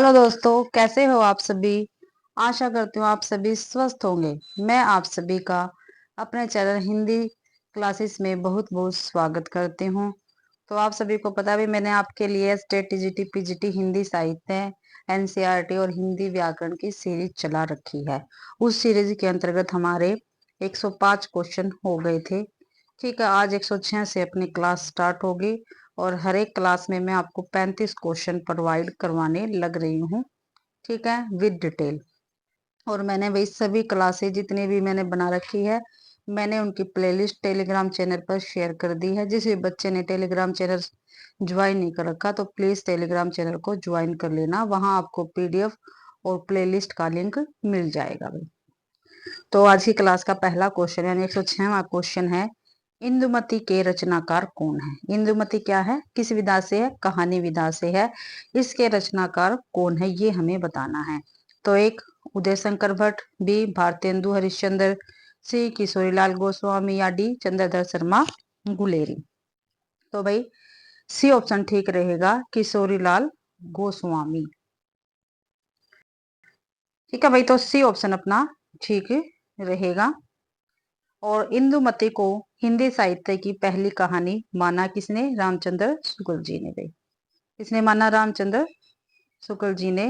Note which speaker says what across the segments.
Speaker 1: Hello दोस्तों, कैसे हो आप सभी। आशा करती हूँ आप सभी स्वस्थ होंगे। मैं आप सभी का अपने चैनल हिंदी क्लासेस में बहुत बहुत स्वागत करती हूँ। तो आप सभी को पता भी, मैंने आपके लिए स्टेट टीजीटी पीजीटी हिंदी साहित्य एनसीईआरटी और हिंदी व्याकरण की सीरीज चला रखी है। उस सीरीज के अंतर्गत हमारे 105 क्वेश्चन हो गए थे। ठीक है, आज 106 से अपनी क्लास स्टार्ट होगी और हर एक क्लास में मैं आपको 35 क्वेश्चन प्रोवाइड करवाने लग रही हूँ। ठीक है, विद डिटेल। और मैंने वही सभी क्लासेस जितनी भी मैंने बना रखी है, मैंने उनकी प्लेलिस्ट टेलीग्राम चैनल पर शेयर कर दी है। जिस भी बच्चे ने टेलीग्राम चैनल ज्वाइन नहीं कर रखा तो प्लीज टेलीग्राम चैनल को ज्वाइन कर लेना, वहां आपको पीडीएफ और प्लेलिस्ट का लिंक मिल जाएगा भाई। तो आज की क्लास का पहला क्वेश्चन यानी 106वां क्वेश्चन है, इंदुमती के रचनाकार कौन है। इंदुमती क्या है, किस विधा से है, कहानी विधा से है, इसके रचनाकार कौन है ये हमें बताना है। तो एक उदय शंकर भट्ट, बी भारतेंदु हरिश्चंद्र, सी किशोरीलाल गोस्वामी या डी चंद्रधर शर्मा गुलेरी। तो भाई सी ऑप्शन ठीक रहेगा, किशोरीलाल गोस्वामी। ठीक है भाई, तो सी ऑप्शन अपना ठीक रहेगा। और इंदुमती को हिंदी साहित्य की पहली कहानी माना किसने, रामचंद्र शुक्ल जी ने भाई। किसने माना, रामचंद्र शुक्ल जी ने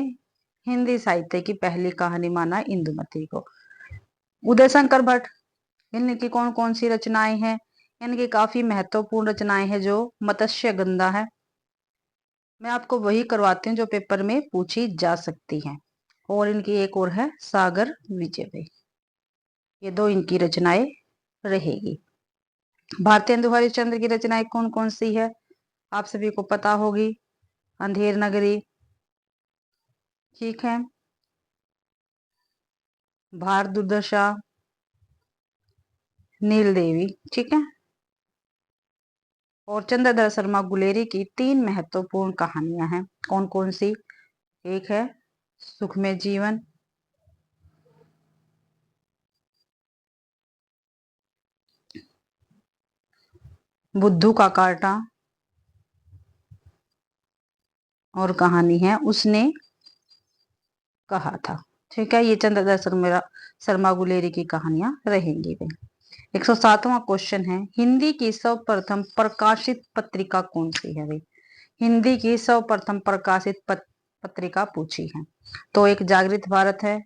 Speaker 1: हिंदी साहित्य की पहली कहानी माना इंदुमती को। उदय शंकर भट्ट, इनकी कौन कौन सी रचनाएं हैं, इनकी काफी महत्वपूर्ण रचनाएं हैं जो मत्स्य गंधा है। मैं आपको वही करवाती हूँ जो पेपर में पूछी जा सकती हैं। और इनकी एक और है सागर विजय भाई। ये दो इनकी रचनाएं रहेगी। भारतेंदु हरिश्चंद्र की रचनाएं कौन कौन सी है, आप सभी को पता होगी। अंधेर नगरी, ठीक है, भार दुर्दशा, नील देवी, ठीक है। और चंद्रधर शर्मा गुलेरी की तीन महत्वपूर्ण कहानियां हैं, कौन कौन सी। एक है सुख में जीवन, बुद्धू का कांटा, और कहानी है उसने कहा था। ठीक है, ये चंद्रधर शर्मा गुलेरी की कहानियां रहेंगी भाई। 107वां क्वेश्चन है, हिंदी की सर्वप्रथम प्रकाशित पत्रिका कौन सी है भाई। हिंदी की सर्वप्रथम प्रकाशित पत्रिका पूछी है। तो एक जागृत भारत है,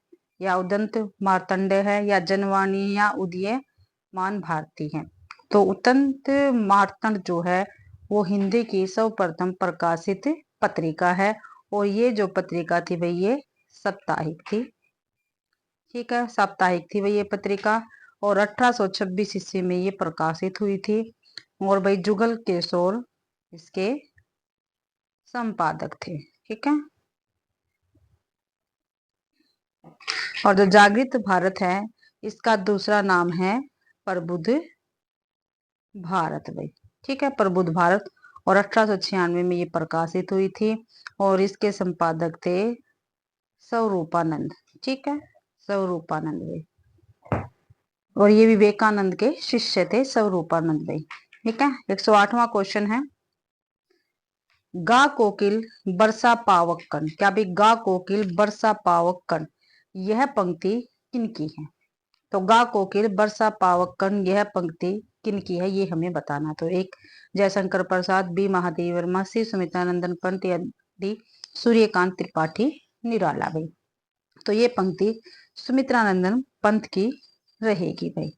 Speaker 1: या उदंत मार्तंड है, या जनवाणी, या उदीयमान भारती है। तो उदंत मार्तंड जो है वो हिंदी की सर्वप्रथम प्रकाशित पत्रिका है। और ये जो पत्रिका थी भाई ये साप्ताहिक थी। ठीक है, साप्ताहिक थी भाई ये पत्रिका। और 1826 ईस्वी में ये प्रकाशित हुई थी। और भाई जुगल किशोर इसके संपादक थे। ठीक है, और जो जागृत भारत है इसका दूसरा नाम है प्रबुद्ध भारत भाई। ठीक है, प्रबुद्ध भारत। और 1896 में ये प्रकाशित हुई थी। और इसके संपादक थे स्वरूपानंद। ठीक है, स्वरूपानंद भाई। और ये विवेकानंद के शिष्य थे स्वरूपानंद भाई। ठीक है, 108वां क्वेश्चन है, गा कोकिल बरसा पावक कण। क्या भी गा कोकिल बरसा पावक कण, यह पंक्ति किनकी है। तो गा कोकिल बरसा पावक कण, यह पंक्ति किनकी है ये हमें बताना। तो एक जयशंकर प्रसाद, बी महादेव वर्मा, सी सुमित्रानंदन पंत, या डी सूर्यकांत त्रिपाठी निराला भाई। तो ये पंक्ति सुमित्रानंदन पंत की रहेगी भाई।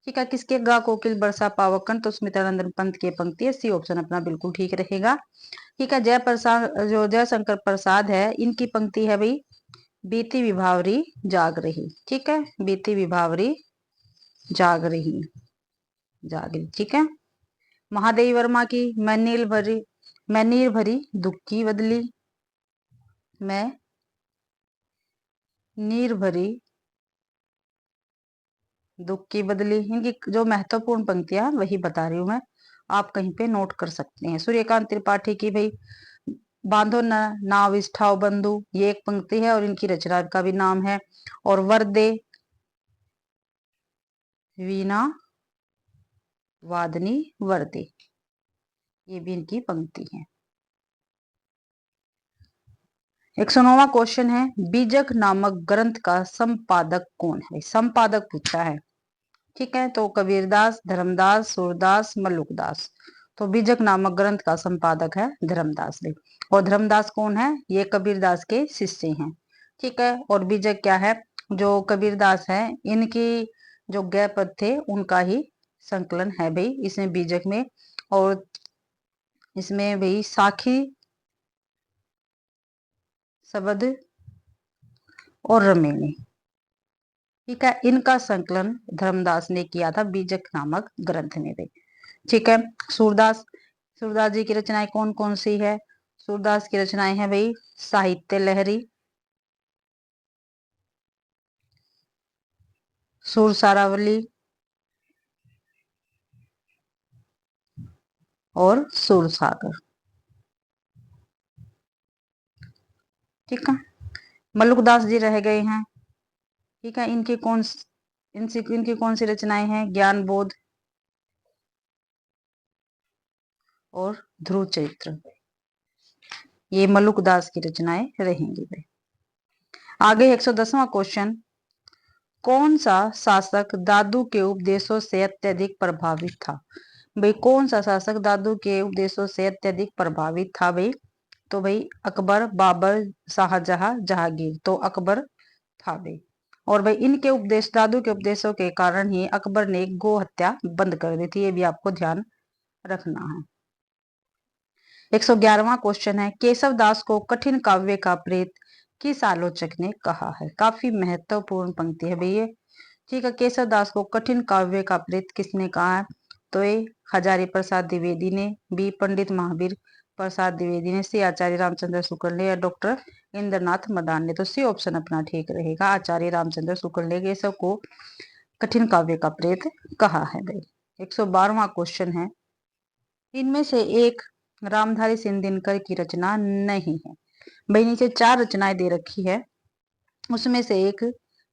Speaker 1: ठीक है, किसके, गा कोकिल बरसा पावकन, तो स्मितानंदन पंत के पंक्ति है, सी ऑप्शन अपना बिल्कुल ठीक रहेगा। ठीक है, जय प्रसाद जो जयशंकर प्रसाद है इनकी पंक्ति है भाई, बीती विभावरी जाग रही। ठीक है, बीती विभावरी जाग रही, जाग रही। ठीक है, महादेवी वर्मा की, मैं नीर भरी दुख की बदली, मैं नीर भरी दुख की बदली। इनकी जो महत्वपूर्ण पंक्तियां वही बता रही हूं मैं, आप कहीं पे नोट कर सकते हैं। सूर्यकांत त्रिपाठी की भाई, बांधो न नाव इष्ठाओ बंधु, ये एक पंक्ति है और इनकी रचना का भी नाम है। और वरदे वीणा वादनी वरदे, ये भी इनकी पंक्ति है। 109वां क्वेश्चन है, बीजक नामक ग्रंथ का संपादक कौन है? संपादक पूछा है। ठीक है, तो कबीरदास, धर्मदास, सूरदास, मल्लुकदास। तो बीजक नामक ग्रंथ का संपादक है धर्मदास जी। और धर्मदास कौन है? ये कबीरदास के शिष्य हैं। ठीक है, और बीजक क्या है? जो कबीरदास है इनकी जो गय पद थे उनका ही संकलन है भाई इसमें बीजक में। और इसमें भाई साखी, शब्द और रमेणी, ठीक है, इनका संकलन धर्मदास ने किया था बीजक नामक ग्रंथ में भाई। ठीक है, सूरदास, सूरदास जी की रचनाएं कौन कौन सी है? सूरदास की रचनाएं हैं भाई साहित्य लहरी, सुरसारावली और सुरसागर। ठीक है, मल्लुकदास जी रह गए हैं। ठीक है, इनकी कौन सी रचनाएं हैं? ज्ञान बोध और ध्रुव चरित्र, ये मल्लुकदास की रचनाएं रहेंगी भाई। आगे 110वां क्वेश्चन, कौन सा शासक दादू के उपदेशों से अत्यधिक प्रभावित था? भाई कौन सा शासक दादू के उपदेशों से अत्यधिक प्रभावित था भाई? तो भाई अकबर, बाबर, शाहजहां, जहांगीर। तो अकबर था भाई। और भाई इनके उपदेश, दादू के उपदेशों के कारण ही अकबर ने गो हत्या बंद कर दी थी, ये भी आपको ध्यान रखना है। 111वां क्वेश्चन है, केशव दास को कठिन काव्य का प्रेत किस आलोचक ने कहा है? काफी महत्वपूर्ण पंक्ति है भैया। ठीक है, केशव दास को कठिन काव्य का प्रेत किसने कहा है? तो ये हजारी प्रसाद द्विवेदी ने, बी पंडित महावीर प्रसाद द्विवेदी ने, सी आचार्य रामचंद्र शुक्ल ने, या डॉक्टर इंद्रनाथ मदान ने। तो सी ऑप्शन अपना ठीक रहेगा, आचार्य रामचंद्र शुक्ल ने केशव को कठिन काव्य का प्रेत कहा है भाई। 112वां क्वेश्चन है, इनमें से एक रामधारी सिंह दिनकर की रचना नहीं है। भाई नीचे 4 रचनाएं दे रखी है, उसमें से एक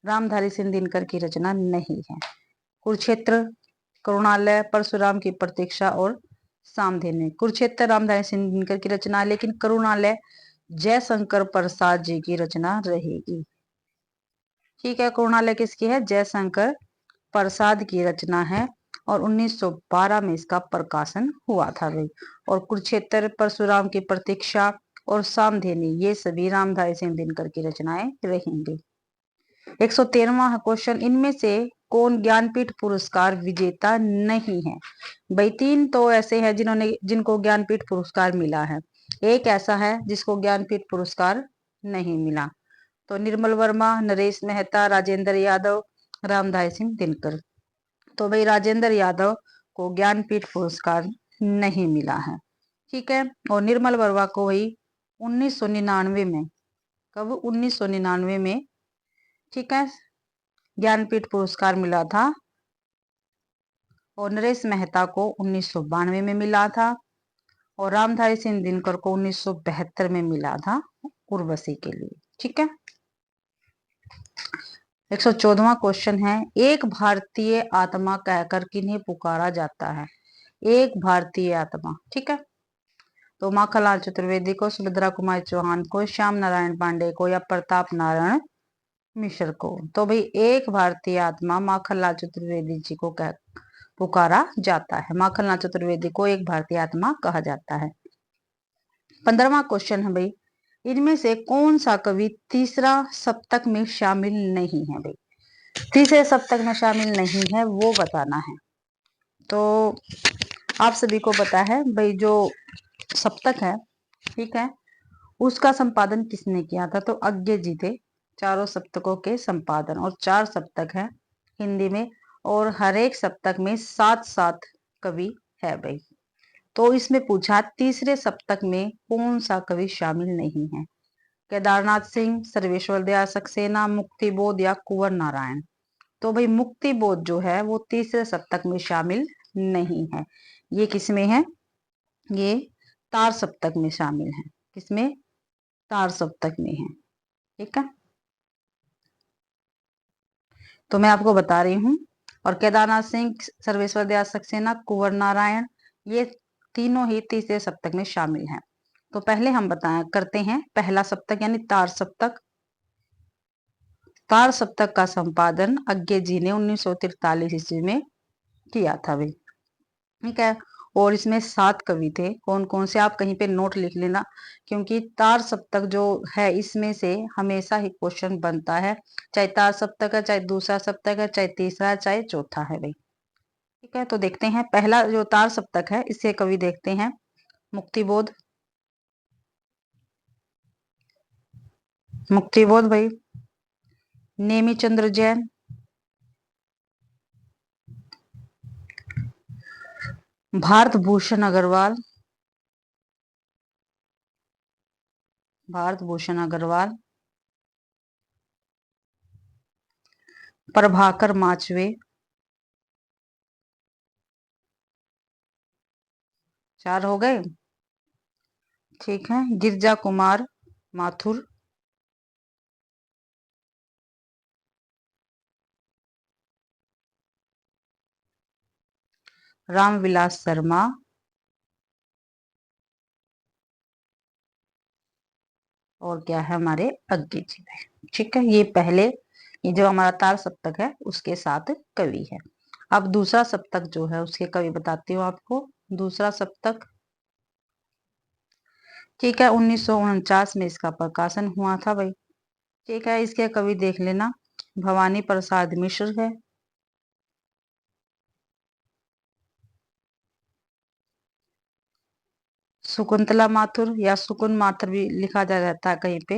Speaker 1: रामधारी सिंह दिनकर की रचना नहीं है। कुरुक्षेत्र, करुणालय, परशुराम की प्रतीक्षा और सामधेनु। कुरुक्षेत्र रामधारी सिंह दिनकर की रचना है, लेकिन करुणालय जयशंकर प्रसाद जी की रचना रहेगी। ठीक है, करुणालय किसकी है? जयशंकर प्रसाद की रचना है और 1912 में इसका प्रकाशन हुआ था भाई। और कुरुक्षेत्र, परशुराम की प्रतीक्षा और सामधेनु ये सभी रामधारी सिंह दिनकर की रचनाएं रहेंगी। 113वां क्वेश्चन, इनमें से कौन ज्ञानपीठ पुरस्कार विजेता नहीं है? भाई 3 तो ऐसे हैं जिनको ज्ञानपीठ पुरस्कार मिला है। एक ऐसा है जिसको ज्ञानपीठ पुरस्कार नहीं मिला, तो निर्मल वर्मा, नरेश मेहता, राजेंद्र यादव, रामधारी सिंह दिनकर। तो भाई राजेंद्र यादव को ज्ञानपीठ पुरस्कार नहीं मिला है। ठीक है, और निर्मल वर्मा को वही 1999 में, कब? 1999 में, ठीक है, ज्ञानपीठ पुरस्कार मिला था। और नरेश मेहता को 1992 में मिला था और रामधारी सिंह दिनकर को 1972 में मिला था उर्वशी के लिए। ठीक है, 114वां क्वेश्चन है, एक भारतीय आत्मा कहकर किन्हें पुकारा जाता है? एक भारतीय आत्मा। ठीक है, तो माखनलाल चतुर्वेदी को, सुभद्रा कुमारी चौहान को, श्याम नारायण पांडे को, या प्रताप नारायण मिश्र को। तो भाई एक भारतीय आत्मा माखनलाल चतुर्वेदी जी को पुकारा जाता है। माखनलाल चतुर्वेदी को एक भारतीय आत्मा कहा जाता है। 15वां क्वेश्चन है भाई, इनमें से कौन सा कवि तीसरा सप्तक में शामिल नहीं है? भाई तीसरे सप्तक में शामिल नहीं है वो बताना है। तो आप सभी को पता है भाई जो सप्तक है, ठीक है, उसका संपादन किसने किया था? तो अज्ञे जी थे चारों सप्तकों के संपादन। और 4 सप्तक है हिंदी में और हर एक सप्तक में 7-7 कवि है भाई। तो इसमें पूछा तीसरे सप्तक में कौन सा कवि शामिल नहीं है? केदारनाथ सिंह, सर्वेश्वर दयाल सक्सेना, मुक्तिबोध या कुंवर नारायण। तो भाई मुक्तिबोध जो है वो तीसरे सप्तक में शामिल नहीं है। ये किसमें है? ये तार सप्तक में शामिल है। किसमें? तार सप्तक में है। ठीक है, तो मैं आपको बता रही हूँ। और केदारनाथ सिंह, सर्वेश्वर दयाल सक्सेना, कुंवर नारायण, ये तीनों ही तीसरे सप्तक में शामिल हैं। तो पहले हम करते हैं पहला सप्तक यानी तार सप्तक। तार सप्तक का संपादन अज्ञे जी ने 1943 ईस्वी में किया था भाई। ठीक है। और इसमें 7 कवि थे। कौन कौन से, आप कहीं पे नोट लिख लेना, क्योंकि तार सप्तक जो है इसमें से हमेशा ही क्वेश्चन बनता है, चाहे तार सप्तक है, चाहे दूसरा सप्तक है, चाहे तीसरा है, चाहे चौथा है भाई। ठीक है। तो देखते हैं पहला जो तार सप्तक है इससे कवि देखते हैं मुक्तिबोध। मुक्तिबोध भाई। नेमी चंद्र जैन, भारत भूषण अग्रवाल, भारत भूषण अग्रवाल, प्रभाकर माचवे, 4 हो गए। ठीक है। गिरजा कुमार माथुर, रामविलास शर्मा, और क्या है हमारे अज्ञे जी में। ठीक है। ये पहले, ये जो हमारा तार सप्तक है उसके साथ कवि है। अब दूसरा सप्तक जो है उसके कवि बताती हूँ आपको। दूसरा सप्तक, ठीक है, 1949 में इसका प्रकाशन हुआ था भाई। ठीक है। इसके कवि देख लेना, भवानी प्रसाद मिश्र है, शकुंतला माथुर या सुकुन माथुर भी लिखा जा जाता है कहीं पे,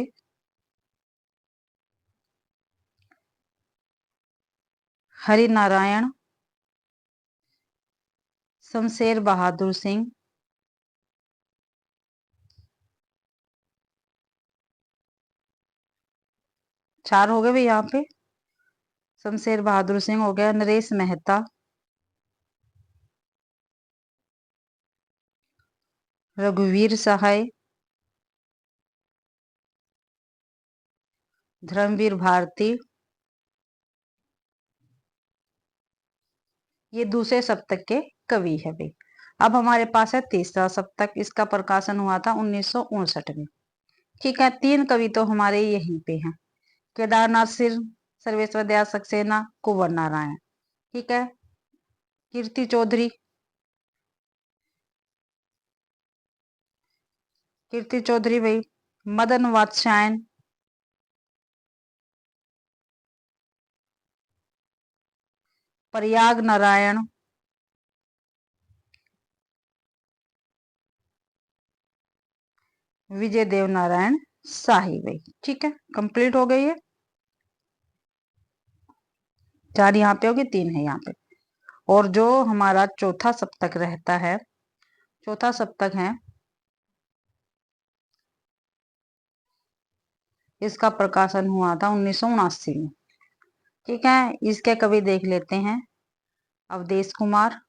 Speaker 1: हरि नारायण, शमशेर बहादुर सिंह, 4 हो गए भाई यहाँ पे। शमशेर बहादुर सिंह हो गया, नरेश मेहता, रघुवीर सहाय, धर्मवीर भारती। ये दूसरे सप्तक के कवि है भाई। अब हमारे पास है तीसरा सप्तक, इसका प्रकाशन हुआ था 1959 में। ठीक है। 3 कवि तो हमारे यहीं पे हैं, केदारनाथ सिर, सर्वेश्वर दयाल सक्सेना, कुंवर नारायण। ठीक है। कीर्ति चौधरी, कीर्ति चौधरी भाई, मदन वात्स्यायन, प्रयाग नारायण, विजय देव नारायण शाही भाई। ठीक है। कंप्लीट हो गई है। 4 यहाँ पे होगी, 3 है यहाँ पे। और जो हमारा चौथा सप्तक रहता है, चौथा सप्तक है, इसका प्रकाशन हुआ था 1979 में। ठीक है। इसके कवि देख लेते हैं, अवधेश कुमार,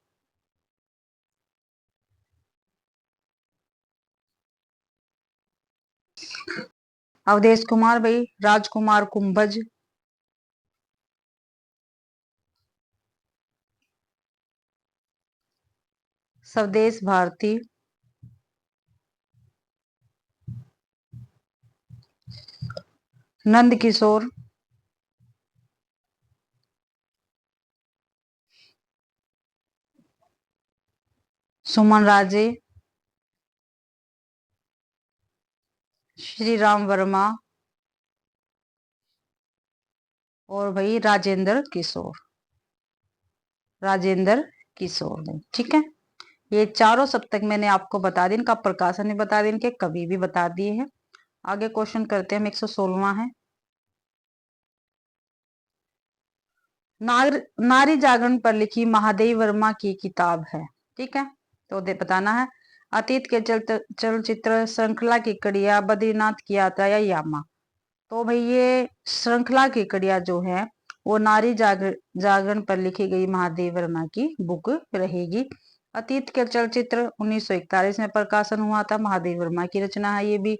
Speaker 1: अवधेश कुमार भाई, राजकुमार कुंभज, स्वदेश भारती, नंद किशोर, सुमन राजे, श्री राम वर्मा, और भाई राजेंद्र किशोर, राजेंद्र किशोर भाई। ठीक है। ये चारों सप्तक मैंने आपको बता दी, इनका प्रकाशन भी बता दी, इनके कवि भी बता दिए हैं। आगे क्वेश्चन करते हैं हम। 116वां है, नारी जागरण पर लिखी महादेव वर्मा की किताब है। ठीक है। तो बताना है, अतीत के चलचित्र, श्रृंखला की कड़िया, बद्रीनाथ की यात्रा या यामा। तो भाई ये श्रृंखला की कड़िया जो है वो नारी जागरण पर लिखी गई महादेव वर्मा की बुक रहेगी। अतीत के चलचित्र 1941 में प्रकाशन हुआ था, महादेव वर्मा की रचना है ये भी।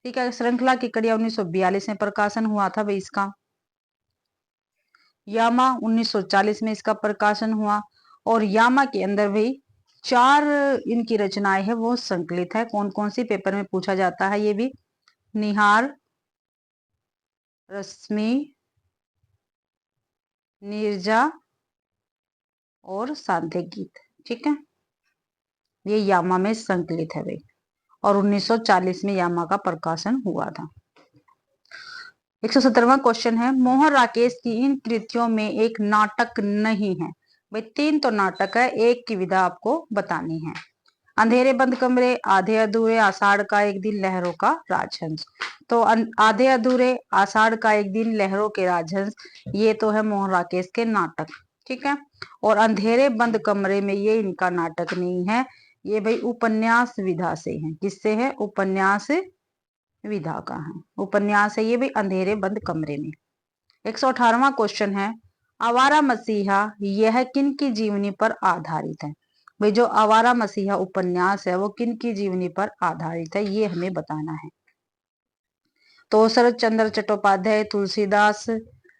Speaker 1: ठीक है। श्रृंखला की कड़िया 1942 में प्रकाशन हुआ था भाई इसका। यामा 1940 में इसका प्रकाशन हुआ। और यामा के अंदर भाई 4 इनकी रचनाएं है वो संकलित है। कौन कौन सी पेपर में पूछा जाता है ये भी? निहार, रश्मि, नीरजा और सांध्य गीत। ठीक है, ये यामा में संकलित है भाई, और 1940 में यामा का प्रकाशन हुआ था। 117वां क्वेश्चन है, मोहन राकेश की इन कृतियों में एक नाटक नहीं है। भाई 3 तो नाटक है, एक की विधा आपको बतानी है। अंधेरे बंद कमरे, आधे अधूरे, आषाढ़ का एक दिन, लहरों का राजहंस। तो आधे अधूरे, आषाढ़ का एक दिन, लहरों के राजहंस, ये तो है मोहन राकेश के नाटक। ठीक है, और अंधेरे बंद कमरे में ये इनका नाटक नहीं है, ये भाई उपन्यास विधा से है। किससे है? उपन्यास विधा का है, उपन्यास है ये भी अंधेरे बंद कमरे में। 118वां क्वेश्चन है, आवारा मसीहा यह किन की जीवनी पर आधारित है? भाई जो आवारा मसीहा उपन्यास है वो किन की जीवनी पर आधारित है, ये हमें बताना है। तो शरद चंद्र चट्टोपाध्याय, तुलसीदास,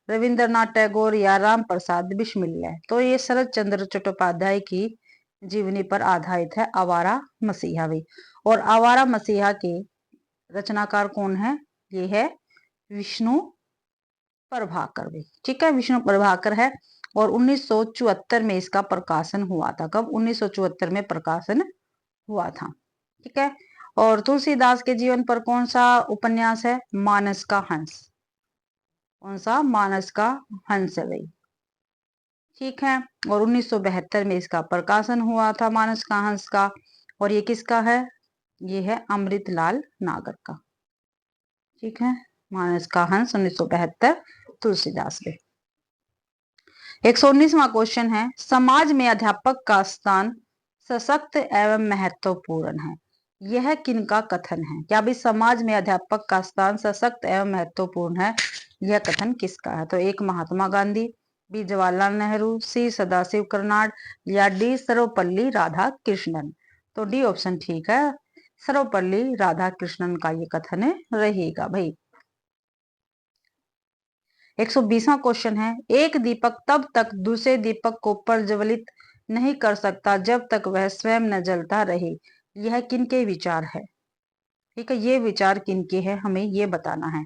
Speaker 1: रविंद्रनाथ टैगोर या राम प्रसाद बिस्मिल्लाह। तो ये शरद चंद्र चट्टोपाध्याय की जीवनी पर आधारित है आवारा मसीहा भी। और आवारा मसीहा के रचनाकार कौन है? ये है विष्णु प्रभाकर भी। ठीक है, विष्णु प्रभाकर है, और 1974 में इसका प्रकाशन हुआ था। कब? 1974 में प्रकाशन हुआ था। ठीक है, और तुलसीदास के जीवन पर कौन सा उपन्यास है? मानस का हंस। कौन सा? मानस का हंस है भाई। ठीक है, और 1972 में इसका प्रकाशन हुआ था मानस का हंस का। और ये किसका है? ये है अमृतलाल नागर का। ठीक है, मानस का हंस 1972 तुलसीदास में। 119वां क्वेश्चन है, समाज में अध्यापक का स्थान सशक्त एवं महत्वपूर्ण है। यह किनका कथन है? क्या भी समाज में अध्यापक का स्थान सशक्त एवं महत्वपूर्ण है, यह कथन किसका है? तो एक महात्मा गांधी, बी जवाहरलाल नेहरू, सी सदाशिव कर्नाड या डी सर्वपल्ली राधाकृष्णन। तो डी ऑप्शन ठीक है, सर्वपल्ली राधाकृष्णन का ये कथन रहेगा भाई। 120वां क्वेश्चन है, एक दीपक तब तक दूसरे दीपक को प्रज्वलित नहीं कर सकता जब तक वह स्वयं न जलता रहे। यह किनके विचार है? ठीक है, ये विचार किनके हैं हमें ये बताना है।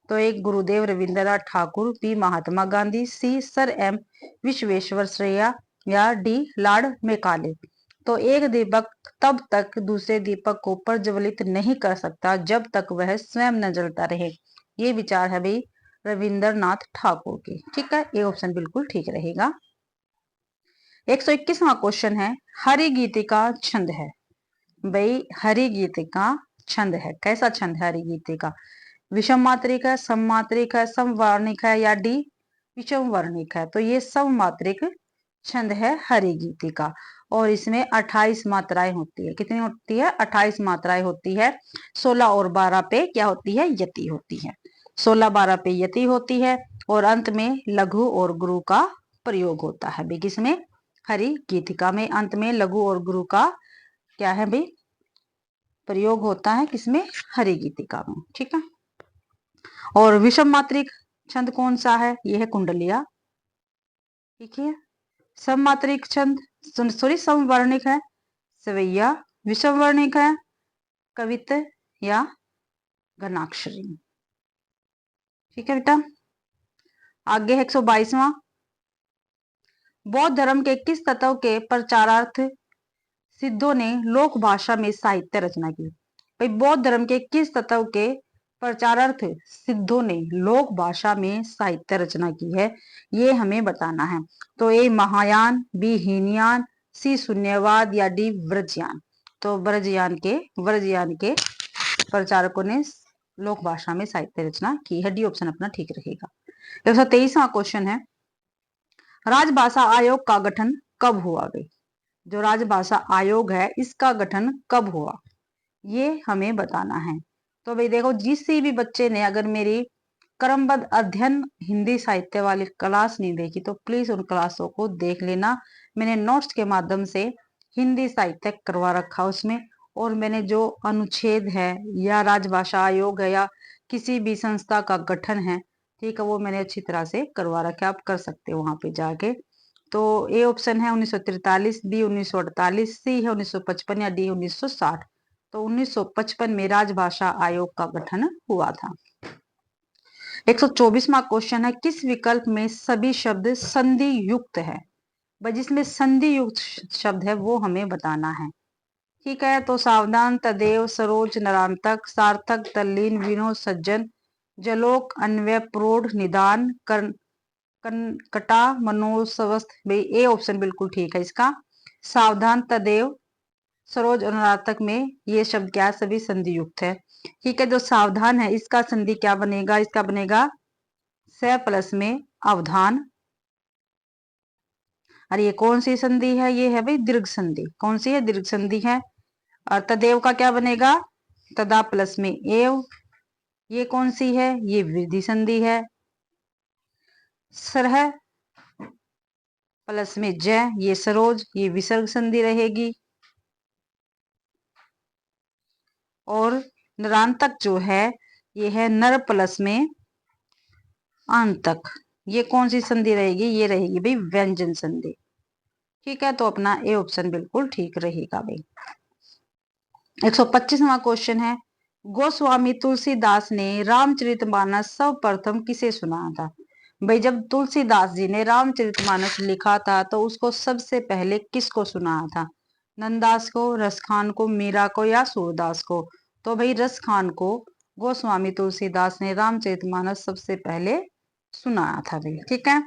Speaker 1: तो एक गुरुदेव रविंद्रनाथ ठाकुर, बी महात्मा गांधी, सी सर एम विश्वेश्वरैया या डी लॉर्ड मेकाले। तो एक दीपक तब तक दूसरे दीपक को प्रज्वलित नहीं कर सकता जब तक वह स्वयं न जलता रहे, ये विचार है भाई रविंद्रनाथ ठाकुर की। ठीक है, ये ऑप्शन बिल्कुल ठीक रहेगा। 121वां क्वेश्चन है, हरि गीतिका छंद है। भाई हरि गीतिका छंद है, कैसा छंद है हरि गीतिका? विषम मात्रिक है, सममात्रिक है, समवर्णिक है या डी विषम वर्णिक है? तो ये सममात्रिक छंद है हरि गीतिका, और इसमें 28 मात्राएं होती है। कितनी होती है? 28 मात्राएं होती है। 16 और 12 पे क्या होती है? यति होती है। 16-12 पे यति होती है, और अंत में लघु और गुरु का प्रयोग होता है भाई। किसमें? हरि गीतिका में अंत में लघु और गुरु का क्या है भाई? प्रयोग होता है। किसमें? हरि गीतिका में। ठीक है, और विषम मात्रिक छंद कौन सा है? यह है कुंडलिया। ठीक है, सममात्रिक छंद सॉरी समवर्णिक है सवैया, विषम वर्णिक है कवित या घनाक्षरी। ठीक है बेटा, आगे 122वां, बौद्ध धर्म के किस तत्व के प्रचारार्थ सिद्धों ने लोक भाषा में साहित्य रचना की? भाई बौद्ध धर्म के किस तत्व के प्रचारार्थ सिद्धों ने लोक भाषा में साहित्य रचना की है, ये हमें बताना है। तो ए महायान, बी हीनयान, सी शून्यवाद या डी व्रजयान। तो व्रजयान के प्रचारकों ने लोक भाषा में साहित्य रचना की है, डी ऑप्शन अपना ठीक रहेगा। 123वां क्वेश्चन है, राजभाषा आयोग का गठन कब हुआ? भाई जो राजभाषा आयोग है इसका गठन कब हुआ, ये हमें बताना है। तो भाई देखो, जिस भी बच्चे ने अगर मेरी क्रमबद्ध अध्ययन हिंदी साहित्य वाली क्लास नहीं देखी तो प्लीज उन क्लासों को देख लेना। मैंने नोट्स के माध्यम से हिंदी साहित्य करवा रखा उसमें, और मैंने जो अनुच्छेद है या राजभाषा आयोग है या किसी भी संस्था का गठन है, ठीक है, वो मैंने अच्छी तरह से करवा रखा है। आप कर सकते हो वहां पे जाके। तो ए ऑप्शन है 1943, बी 1948, सी है 1955 या डी 1960। तो 1955 में राजभाषा आयोग का गठन हुआ था। 124वां क्वेश्चन है, किस विकल्प में सभी शब्द संधि युक्त है? भाई जिसमें संधि युक्त शब्द है वो हमें बताना है। ठीक है, तो सावधान, तदेव, सरोज, नरांतक, सार्थक, तल्लीन, विनोद, सज्जन, जलोक, अन्वय, प्रौढ़, निदान, कटा, मनोस्वस्थ। भाई ए ऑप्शन बिल्कुल ठीक है इसका। सावधान, तदेव, सरोज और नरांतक में ये शब्द क्या है? सभी संधि युक्त है। ठीक है, जो सावधान है इसका संधि क्या बनेगा? इसका बनेगा स प्लस में अवधान। और ये कौन सी संधि है? ये है भाई दीर्घ संधि। कौन सी है? दीर्घ संधि है। और तदेव का क्या बनेगा? तदा प्लस में एव। ये कौन सी है? ये वृद्धि संधि है। सरह प्लस में जय, ये सरोज, ये विसर्ग संधि रहेगी। और नरांतक जो है ये है नर प्लस में आंतक। ये कौन सी संधि रहेगी? ये रहेगी भाई व्यंजन संधि। ठीक है, तो अपना ए ऑप्शन बिल्कुल ठीक रहेगा भाई। 125वां क्वेश्चन है, गोस्वामी तुलसीदास ने रामचरितमानस सर्वप्रथम किसे सुनाया था? भाई जब तुलसीदास जी ने रामचरितमानस लिखा था तो उसको सबसे पहले किसको सुनाया था? नंददास को, रसखान को, मीरा को या सूरदास को? तो भाई रसखान को गोस्वामी तुलसीदास ने रामचरितमानस सबसे पहले सुनाया था भाई। ठीक है,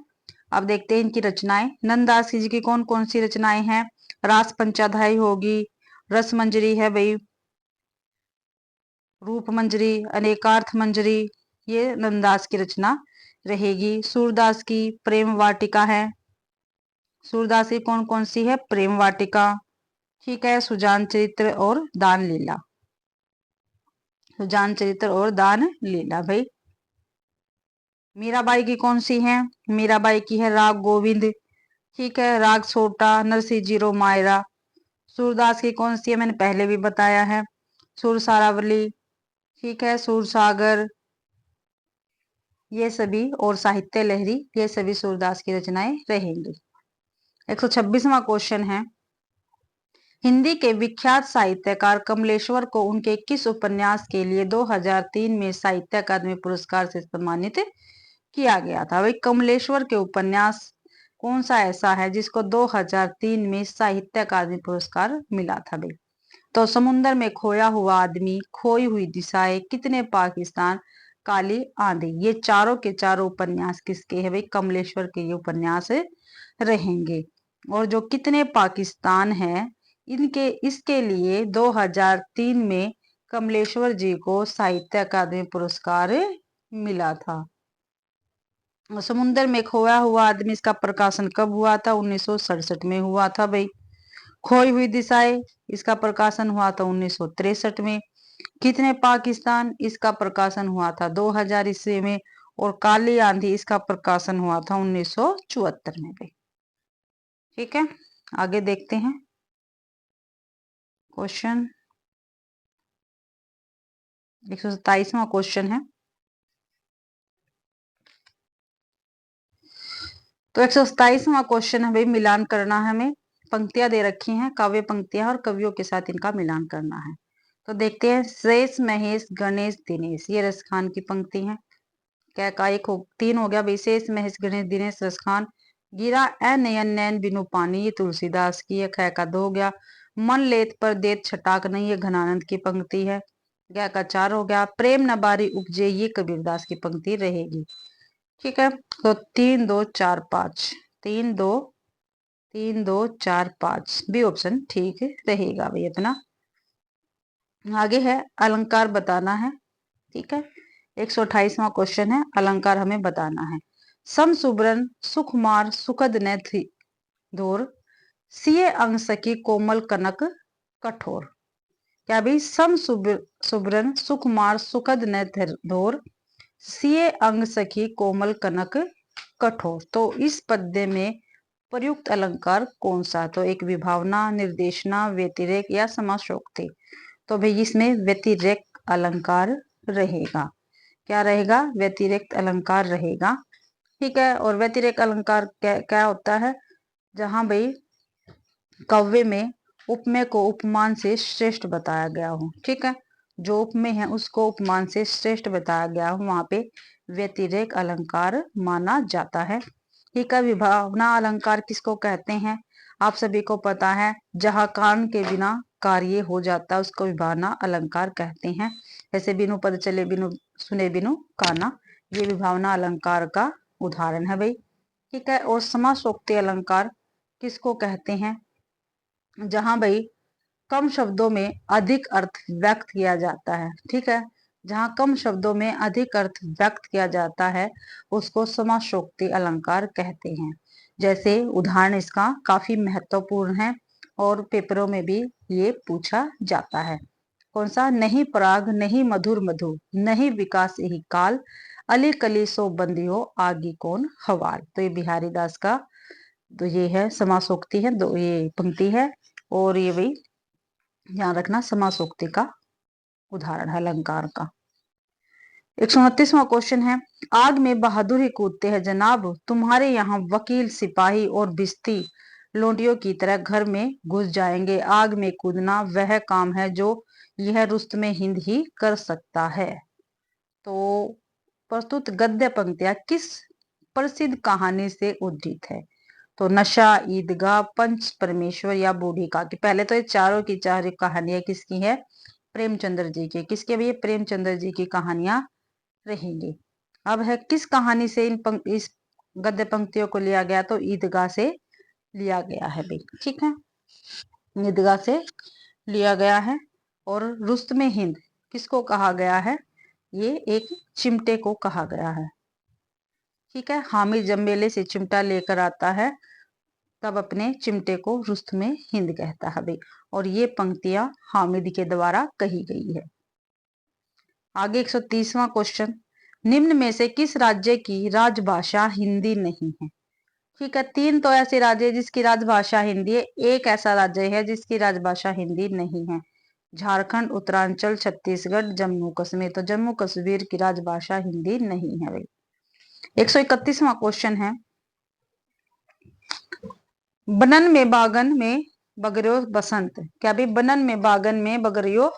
Speaker 1: अब देखते हैं इनकी रचनाएं। नंददास जी की कौन कौन सी रचनाएं हैं? रास पंचाध्यायी होगी, रस मंजरी है भाई, रूप मंजरी, अनेकार्थ मंजरी, ये नंददास की रचना रहेगी। सूरदास की प्रेम वाटिका है। सूरदास की कौन कौन सी है? प्रेम वाटिका। ठीक है, सुजान चरित्र और दान लीला। सुजान चरित्र और दान लीला भाई। मीराबाई की कौन सी है? मीराबाई की है राग गोविंद। ठीक है, राग सोटा, नरसिंह जीरो, मायरा। सूरदास की कौन सी है? मैंने पहले भी बताया है, सुर सारावली। ठीक है, सुर सागर, ये सभी, और साहित्य लहरी, ये सभी सूरदास की रचनाएं रहेंगी। 126वां क्वेश्चन है, हिंदी के विख्यात साहित्यकार कमलेश्वर को उनके किस उपन्यास के लिए 2003 में साहित्य अकादमी पुरस्कार से सम्मानित किया गया था? भाई कमलेश्वर के उपन्यास कौन सा ऐसा है जिसको 2003 में साहित्य अकादमी पुरस्कार मिला था भाई? तो समुन्दर में खोया हुआ आदमी, खोई हुई दिशाएं, कितने पाकिस्तान, काली आंधी, ये चारों के चारों उपन्यास किसके हैं भाई? कमलेश्वर के ये उपन्यास रहेंगे। और जो कितने पाकिस्तान है, इनके इसके लिए 2003 में कमलेश्वर जी को साहित्य अकादमी पुरस्कार मिला था। समुन्दर में खोया हुआ आदमी, इसका प्रकाशन कब हुआ था? 1967 में हुआ था भाई। खोई हुई दिशाएं, इसका प्रकाशन हुआ था 1963 में। कितने पाकिस्तान, इसका प्रकाशन हुआ था 2000 ईस्वी में। और काली आंधी, इसका प्रकाशन हुआ था 1974 में भाई। ठीक है, आगे देखते हैं क्वेश्चन। 127वां क्वेश्चन है, तो 127वां क्वेश्चन है भाई, मिलान करना है हमें। पंक्तियां दे रखी हैं, काव्य पंक्तियां, और कवियों के साथ इनका मिलान करना है। तो देखते हैं, शेष, महेश, गणेश, दिनेश, ये रसखान की पंक्ति है। क्या का एक हो, तीन हो गया भाई, शेष, महेश, गणेश, दिनेश, रसखान। गिरा ए नयन नैन बिनु पानी, ये तुलसीदास की है। ख का दो हो गया। मन लेत पर देत छटाक नहीं, ये घनानंद की पंक्ति है। ग का चार हो गया। प्रेम न बारी उपजे, ये कबीरदास की पंक्ति रहेगी। ठीक है, तो 3 2 4 5, 3 2 3 2 4 5 बी ऑप्शन ठीक रहेगा भाई अपना। आगे है अलंकार बताना है। ठीक है, 128वां क्वेश्चन है, अलंकार हमें बताना है। सम सुबरन सुकुमार सुखद न थी धोर, सिए अंग सखी कोमल कनक कठोर। क्या भाई? सम सुबरन सुकुमार सुखद न धोर, सिए अंग सखी कोमल कनक कठोर। तो इस पद्य में प्रयुक्त अलंकार कौन सा? तो एक विभावना, निर्देशना, व्यतिरेक या समासोक्ति। तो भाई इसमें व्यतिरेक अलंकार रहेगा। क्या रहेगा? व्यतिरेक अलंकार रहेगा। ठीक है, और व्यतिरेक अलंकार क्या क्या होता है? जहां भाई कव्य में उपमेय को उपमान से श्रेष्ठ बताया गया हो। ठीक है, जो उपमेय है उसको उपमान से श्रेष्ठ बताया गया हो, वहां पे व्यतिरेक अलंकार माना जाता है। ठीक है, विभावना अलंकार किसको कहते हैं? आप सभी को पता है, जहां कारण के बिना कार्य हो जाता है उसको विभावना अलंकार कहते हैं। जैसे बिनु पद चले बिनु सुने बिनु काना, ये विभावना अलंकार का उदाहरण है भाई। ठीक है, और समासोक्ति अलंकार किसको कहते हैं? जहां भाई कम शब्दों में अधिक अर्थ व्यक्त किया जाता है। ठीक है, जहां कम शब्दों में अधिक अर्थ व्यक्त किया जाता है उसको समासोक्ति अलंकार कहते हैं। जैसे उदाहरण इसका काफी महत्वपूर्ण है और पेपरों में भी ये पूछा जाता है। कौन सा? नहीं पराग नहीं मधुर मधु, नहीं विकास यही काल, अली कली सो बंदियो आगी कौन हवाल। तो ये बिहारी दास का तो ये है समासोक्ति है, दो ये पंक्ति है। और ये भाई ध्यान रखना समासोक्ति का उदाहरण है अलंकार का। 129वां क्वेश्चन है, आग में बहादुरी कूदते हैं जनाब, तुम्हारे यहाँ वकील सिपाही और भिस्ती लोंटियों की तरह घर में घुस जाएंगे। आग में कूदना वह काम है जो यह रुस्तम हिंद ही कर सकता है। तो प्रस्तुत गद्य पंक्तियां किस प्रसिद्ध कहानी से उद्धृत है? तो नशा, ईदगाह, पंच परमेश्वर या बूढ़ी काकी। पहले तो ये चारों की चार कहानियां किसकी है? प्रेमचंद्र जी की। किसके? भी प्रेमचंद्र जी की कहानियां रहेंगी। अब है किस कहानी से इस गद्य पंक्तियों को लिया गया? तो ईदगाह से लिया गया है भाई। ठीक है, ईदगाह से लिया गया है। और रुस्तम हिंद किसको कहा गया है? ये एक चिमटे को कहा गया है। ठीक है, हामिद जब मेले से चिमटा लेकर आता है तब अपने चिमटे को रुस्तम हिंद कहता है भाई। और ये पंक्तियां हामिद के द्वारा कही गई है। आगे 130वां क्वेश्चन, निम्न में से किस राज्य की राजभाषा हिंदी नहीं है? ठीक है, तीन तो ऐसे राज्य है जिसकी राजभाषा हिंदी है, एक ऐसा राज्य है जिसकी राजभाषा हिंदी नहीं है। झारखंड, उत्तरांचल, छत्तीसगढ़, जम्मू कश्मीर। तो जम्मू कश्मीर की राजभाषा हिंदी नहीं है भाई। 131वां क्वेश्चन है, बनन में बागन में बगरियो बसंत। क्या भी? बनन में बागन में बगरियो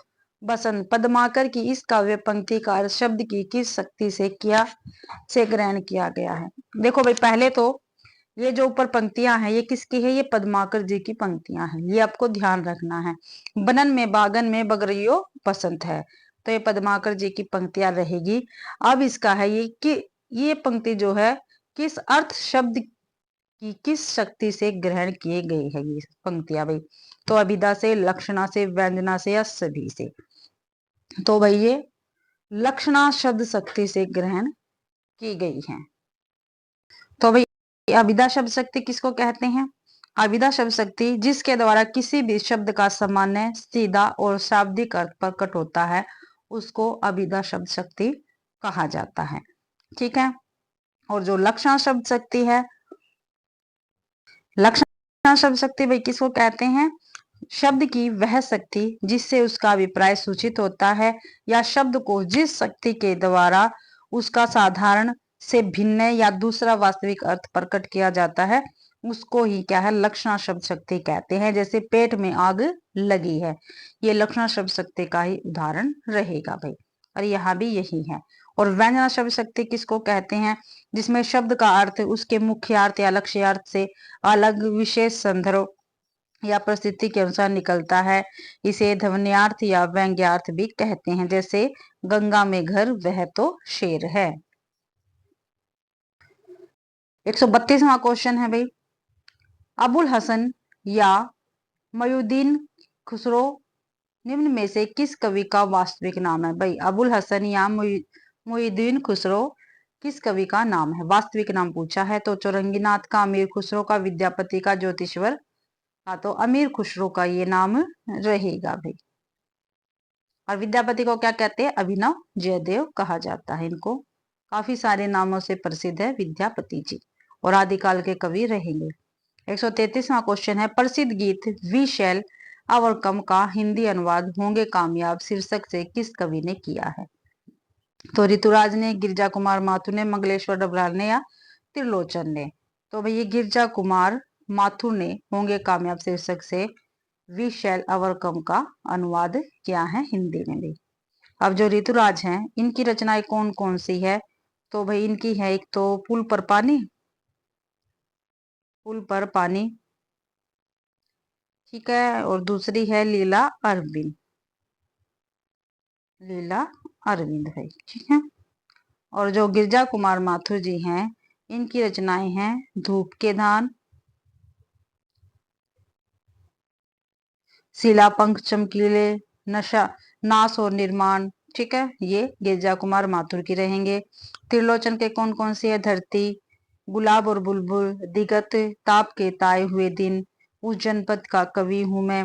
Speaker 1: बसंत पद्माकर की इस काव्य पंक्ति का अर्थ शब्द की किस शक्ति से ग्रहण किया गया है? देखो भाई, पहले तो ये जो ऊपर पंक्तियां हैं ये किसकी है? ये पद्माकर जी की पंक्तियां हैं, ये आपको ध्यान रखना है। बनन में बागन में बगरियो बसंत है, तो ये पद्माकर जी की पंक्तियां रहेगी। अब इसका है ये कि ये पंक्ति जो है किस अर्थ शब्द की किस शक्ति से ग्रहण किए गए हैं ये पंक्तियां भाई? तो अभिधा से, लक्षणा से, व्यंजना से या सभी से? तो भाई ये लक्षणा शब्द शक्ति से ग्रहण की गई है। तो भाई अभिधा शब्द शक्ति किसको कहते हैं? अभिधा शब्द शक्ति जिसके द्वारा किसी भी शब्द का सामान्य, सीधा और शाब्दिक अर्थ प्रकट होता है उसको अभिधा शब्द शक्ति कहा जाता है। ठीक है, और जो लक्षण शब्द शक्ति है, लक्षण शब्द शक्ति भाई किसको कहते हैं? शब्द की वह शक्ति जिससे उसका अभिप्राय सूचित होता है या शब्द को जिस शक्ति के द्वारा उसका साधारण से भिन्न या दूसरा वास्तविक अर्थ प्रकट किया जाता है उसको ही क्या है? लक्षण शब्द शक्ति कहते हैं। जैसे पेट में आग लगी है, ये लक्षण शब्द शक्ति का ही उदाहरण रहेगा भाई। और यहाँ भी यही है। और व्यंजना शब्द शक्ति किसको कहते हैं? जिसमें शब्द का अर्थ उसके मुख्यार्थ या लक्ष्यार्थ से अलग विशेष संदर्भ या परिस्थिति के अनुसार निकलता है। इसे ध्वन्यार्थ या व्यंग्यार्थ भी कहते हैं। जैसे गंगा में घर वह तो शेर है। 132वां क्वेश्चन है भाई, अबुल हसन या मयुद्दीन खुसरो निम्न में से किस कवि का वास्तविक नाम है? भाई अबुल हसन या मुइनुद्दीन खुसरो किस कवि का नाम है? वास्तविक नाम पूछा है। तो चौरंगीनाथ का, अमीर खुसरो का, विद्यापति का, ज्योतिश्वर। हाँ, तो अमीर खुसरो का ये नाम रहेगा भाई। और विद्यापति को क्या कहते हैं? अभिनव जयदेव कहा जाता है इनको। काफी सारे नामों से प्रसिद्ध है विद्यापति जी और आदिकाल के कवि रहेंगे। 133वां क्वेश्चन है, प्रसिद्ध गीत विशैल अवरकम का हिंदी अनुवाद होंगे कामयाब शीर्षक से किस कवि ने किया है? तो ऋतुराज ने, गिरजा कुमार माथुर ने, मंगलेश्वर डबराल ने या त्रिलोचन ने? तो भाई ये गिरजा कुमार माथुर ने होंगे कामयाब शीर्षक से वी शैल ओवरकम का अनुवाद किया है हिंदी में भी। अब जो ऋतुराज हैं इनकी रचनाएं कौन कौन सी है, तो भाई इनकी है एक तो पुल पर पानी, पुल पर पानी, ठीक है, और दूसरी है लीला अरविंद, लीला अरविंद है, ठीक है। और जो गिरजा कुमार माथुर जी हैं इनकी रचनाएं हैं धूप के धान, शिला पंख चमकीले, नशा, नाश और निर्माण, ठीक है, ये गिरजा कुमार माथुर की रहेंगे। त्रिलोचन के कौन कौन सी है, धरती, गुलाब और बुलबुल, दिगत, ताप के ताए हुए दिन, उस जनपद का कवि हूं मैं।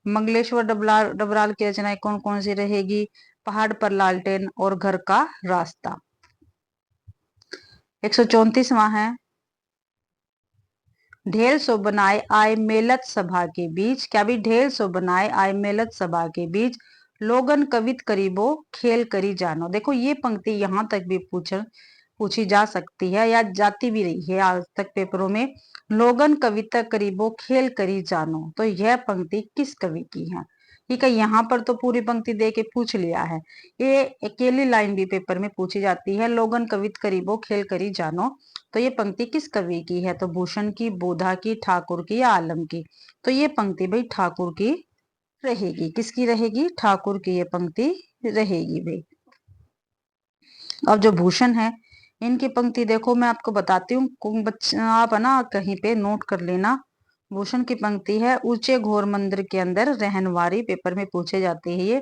Speaker 1: मंगलेश्वर डबराल डबराल की रचनाएं कौन कौन सी रहेगी, पहाड़ पर लालटेन और घर का रास्ता। 134वां है ढेल सो बनाए आए मेलत सभा के बीच, क्या भी ढेल सो बनाए आए मेलत सभा के बीच, लोगन कवित करीबो खेल करी जानो। देखो ये पंक्ति यहां तक भी पूछी जा सकती है या जाती भी रही है आज तक पेपरों में। लोगन कविता करीबो खेल करी जानो, तो यह पंक्ति किस कवि की है, ठीक है। यहाँ पर तो पूरी पंक्ति दे के पूछ लिया है, ये अकेली लाइन भी पेपर में पूछी जाती है, लोगन कवित करीबो खेल करी जानो, तो ये पंक्ति किस कवि की है, तो भूषण की, बोधा की, ठाकुर की या आलम की। तो ये पंक्ति भाई ठाकुर की रहेगी, किसकी रहेगी, ठाकुर की ये पंक्ति रहेगी भाई। अब जो भूषण है इनकी पंक्ति देखो मैं आपको बताती हूँ, आप है ना कहीं पे नोट कर लेना। भूषण की पंक्ति है ऊंचे घोर मंदिर के अंदर रहनवारी, पेपर में पूछे जाते हैं ये,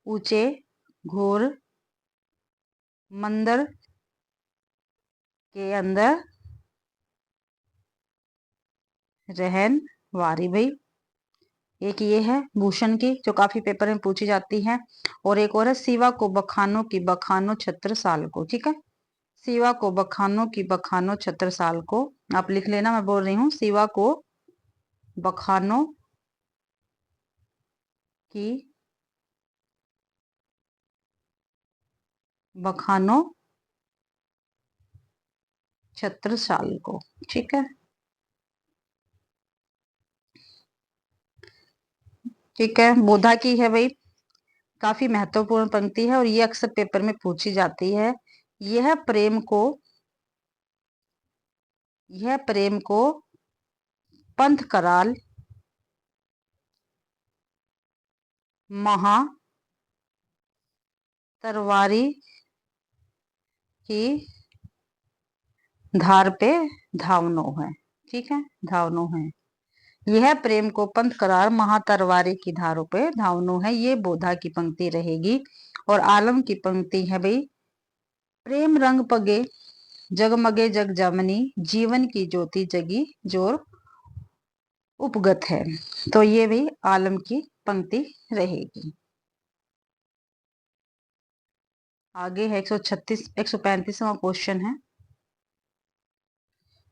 Speaker 1: ऊंचे घोर मंदिर के अंदर रहनवारी भाई, एक ये है भूषण की जो काफी पेपर में पूछी जाती है। और एक और है सिवा को बखानो की बखानो छत्र साल को, ठीक है, सिवा को बखानो की बखानो छत्र साल को, आप लिख लेना, मैं बोल रही हूँ सिवा को बखानो की बखानो छत्र साल को, ठीक है, ठीक है। बोधा की है भाई, काफी महत्वपूर्ण पंक्ति है और ये अक्सर पेपर में पूछी जाती है। यह प्रेम को, यह प्रेम को पंथ कराल महा तरवारी की धार पे धावनो है, ठीक है, धावनो है। यह प्रेम को पंथ करार महातरवारी की धारों पे धावनो है, ये बोधा की पंक्ति रहेगी। और आलम की पंक्ति है भाई प्रेम रंग पगे जगमगे जग जमनी, जीवन की ज्योति जगी जोर उपगत है, तो ये भी आलम की पंक्ति रहेगी। आगे है 135वां क्वेश्चन है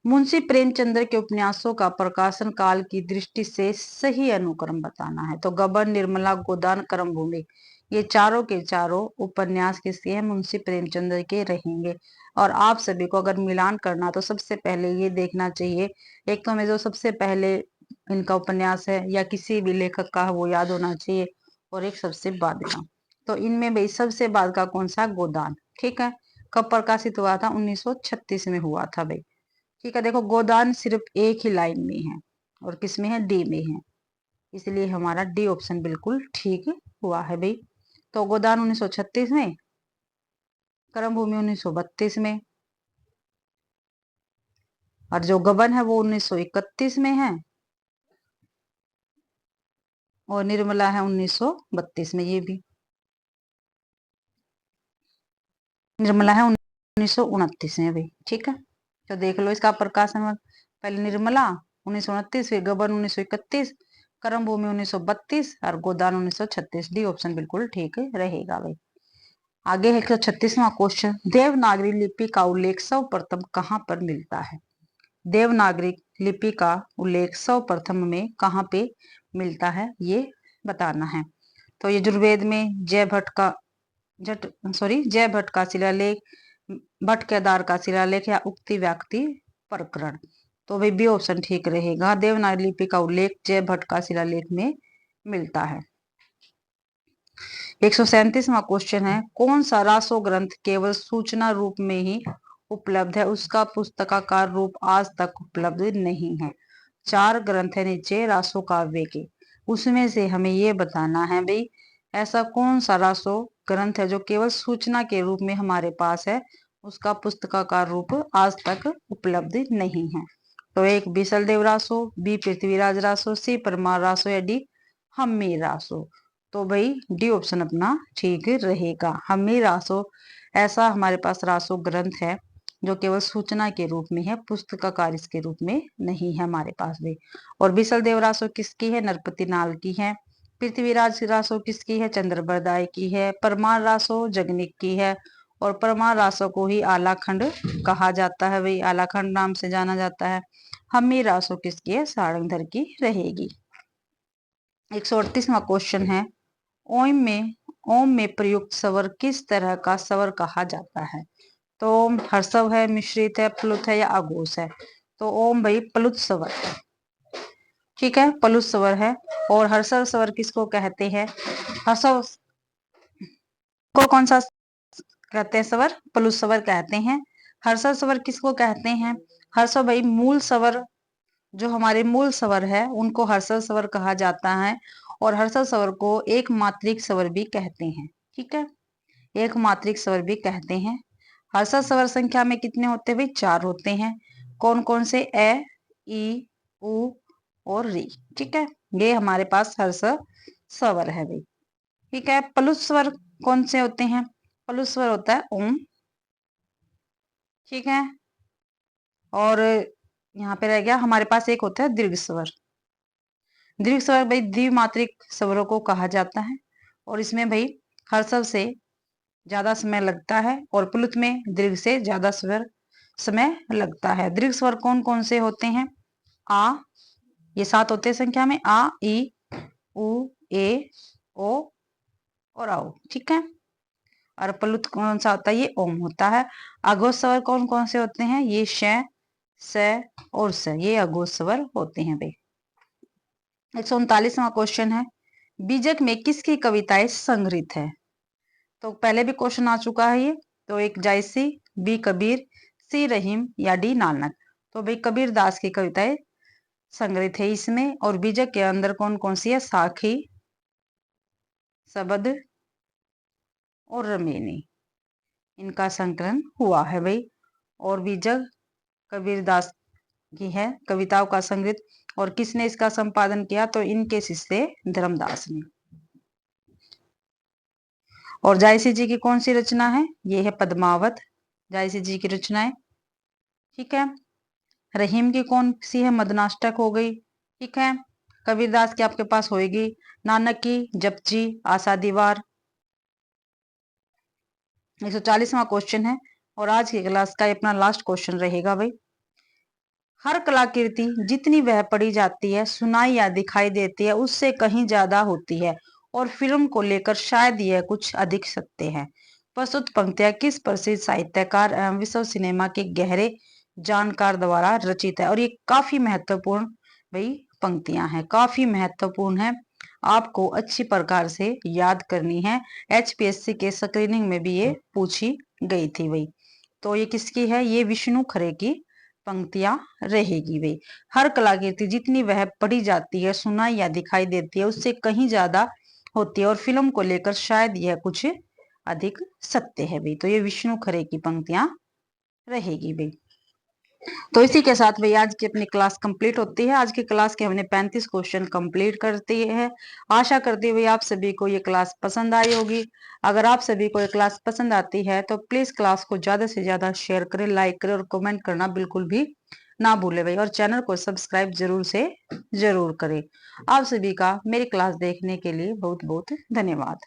Speaker 1: मुंशी प्रेमचंद्र के उपन्यासों का प्रकाशन काल की दृष्टि से सही अनुक्रम बताना है, तो गबन, निर्मला, गोदान, कर्मभूमि, ये चारों के चारों उपन्यास किसके हैं, मुंशी प्रेमचंद्र के रहेंगे। और आप सभी को अगर मिलान करना तो सबसे पहले ये देखना चाहिए, एक तो हमें जो सबसे पहले इनका उपन्यास है या किसी भी लेखक का वो याद होना चाहिए, और एक सबसे बाद का, तो इनमें भाई सबसे बाद का कौन सा, गोदान, ठीक है। कब प्रकाशित हुआ था, 1936 में हुआ था भाई, ठीक है। देखो गोदान सिर्फ एक ही लाइन में है और किस में है, डी में है, इसलिए हमारा डी ऑप्शन बिल्कुल ठीक हुआ है भाई। तो गोदान 1936 में, कर्मभूमि 1932 में, और जो गबन है वो 1931 में है, और निर्मला है 1932 में, ये भी निर्मला है 1929 में भाई, ठीक है। तो देख लो इसका प्रकाशन, पहले निर्मला 1929, फिर गबन 1931, कर्मभूमि 1932 और गोदान 1936, डी ऑप्शन बिल्कुल ठीक रहेगा भाई। आगे है 136वां क्वेश्चन देवनागरी लिपि का उल्लेख सर्वप्रथम कहाँ पर मिलता है, देवनागरी लिपि का उल्लेख सर्वप्रथम में कहाँ पे मिलता है ये बताना है। तो ये यजुर्वेद में जय भट्ट का शिलालेख, भट्ट केदार का शिलालेख या उक्ति व्याक्ति प्रकरण, तो भाई बी ऑप्शन ठीक रहेगा। देवनागरी लिपि का उल्लेख जय भट्ट का शिलालेख में मिलता है। 137वां क्वेश्चन है, कौन सा रासो ग्रंथ केवल सूचना रूप में ही उपलब्ध है, उसका पुस्तकाकार रूप आज तक उपलब्ध नहीं है। 4 ग्रंथ है नीचे रासो काव्य के, उसमें से हमें ये बताना है भाई ऐसा कौन सा रासो ग्रंथ है जो केवल सूचना के रूप में हमारे पास है, उसका पुस्तकाकार रूप आज तक उपलब्ध नहीं है। तो एक बीसल देव रासो, बी पृथ्वीराज रासो, सी परमार रासो या डी हम्मी रासो। तो भाई डी ऑप्शन अपना ठीक रहेगा। हम्मी रासो ऐसा हमारे पास रासो ग्रंथ है जो केवल सूचना के रूप में है, पुस्तकाकार इसके रूप में नहीं है हमारे पास भी। और बिसल देव रासो किसकी है, नरपति नाल की है। पृथ्वीराज रासो किसकी है, चंद्रबरदाय की है। परमार रासो जगनिक की है, और परमार रासो को ही आलाखंड कहा जाता है, वही आलाखंड नाम से जाना जाता है। हम्मी रासो किसकी है, सारंगधर की रहेगी। 138वां क्वेश्चन है, ओम में प्रयुक्त स्वर किस तरह का स्वर कहा जाता है। तो ओम हर्षव है, मिश्रित है, प्लुत है या आघोष है। तो ओम भाई प्लुत स्वर है, ठीक है, प्लुत स्वर है। और हर्षव स्वर किसको कहते हैं, हर्षव को कौन सा कहते हैं स्वर, प्लुत स्वर कहते हैं। हर्षव स्वर किसको कहते हैं, हर्षव भाई मूल स्वर, जो हमारे मूल स्वर है उनको हर्षव स्वर कहा जाता है। और हर्षव स्वर को एक मात्रिक स्वर भी कहते हैं, ठीक है, एक मात्रिक स्वर भी कहते हैं। हर्षव स्वर संख्या में कितने होते हैं भाई, 4 होते हैं। कौन कौन से, ए, ई, उ और री, ठीक है, ये हमारे पास हर्षव स्वर है भाई, ठीक है। प्लुत स्वर कौन से होते हैं, प्लुत स्वर होता है ओम, ठीक है। और यहाँ पे रह गया हमारे पास एक होता है दीर्घ स्वर। दीर्घ स्वर भाई द्विमात्रिक स्वरों को कहा जाता है, और इसमें भाई हर्षव से ज्यादा समय लगता है और प्लुत में दीर्घ से ज्यादा समय लगता है। दीर्घ स्वर कौन कौन से होते हैं, आ, ये 7 होते हैं संख्या में, आ, ई, उ, ए, ओ और आओ, ठीक है। और प्लुत कौन सा होता है, ये ओम होता है। अघोष स्वर कौन कौन से होते हैं, ये श, स और स, ये अघोष स्वर होते हैं भाई। 139वां क्वेश्चन है, बीजक में किसकी कविताएं संग्रहित है। तो पहले भी क्वेश्चन आ चुका है ये। तो एक जायसी, बी कबीर, सी रहीम या डी नानक। तो भाई कबीर दास की कविताएं संग्रहित है इसमें। और बीजक के अंदर कौन कौन सी है, साखी, सबद और रमेनी, इनका संकलन हुआ है भाई। और बीजक कबीर दास की है कविताओं का संग्रहित। और किसने इसका संपादन किया, तो इनके शिष्य धर्मदास ने। और जायसी जी की कौन सी रचना है, ये है पद्मावत, जायसी जी की रचनाएं, ठीक है। रहीम की कौन सी है, मदनाष्टक हो गई, ठीक है। कबीरदास की आपके पास होगी, नानक की जपजी, आशा दीवार। 140वां क्वेश्चन है, और आज की क्लास का अपना लास्ट क्वेश्चन रहेगा भाई। हर कलाकृति जितनी वह पढ़ी जाती है, सुनाई या दिखाई देती है, उससे कहीं ज्यादा होती है, और फिल्म को लेकर शायद यह कुछ अधिक सत्य है। प्रस्तुत पंक्तियां किस प्रसिद्ध साहित्यकार एवं विश्व सिनेमा के गहरे जानकार द्वारा रचित है। और ये काफी महत्वपूर्ण भाई पंक्तियां हैं, काफी महत्वपूर्ण है, आपको अच्छी प्रकार से याद करनी है। HPSC के स्क्रीनिंग में भी ये पूछी गई थी भाई। तो ये किसकी है, ये विष्णु खरे की पंक्तियां रहेगी भाई। हर कलाकृति जितनी वह पढ़ी जाती है, सुनाई या दिखाई देती है, उससे कहीं ज्यादा होती है, और फिल्म को लेकर शायद यह कुछ अधिक सत्य है भाई। तो ये विष्णु खरे की पंक्तियां रहेगी भाई। तो इसी के साथ भाई आज की अपनी क्लास कंप्लीट होती है। आज की क्लास के हमने 35 क्वेश्चन कंप्लीट करती है। आशा करती हुई आप सभी को ये क्लास पसंद आई होगी। अगर आप सभी को ये क्लास पसंद आती है तो प्लीज क्लास को ज्यादा से ज्यादा शेयर करें, लाइक करें और कमेंट करना बिल्कुल भी ना भूले भाई। और चैनल को सब्सक्राइब जरूर से जरूर करें। आप सभी का मेरी क्लास देखने के लिए बहुत बहुत धन्यवाद।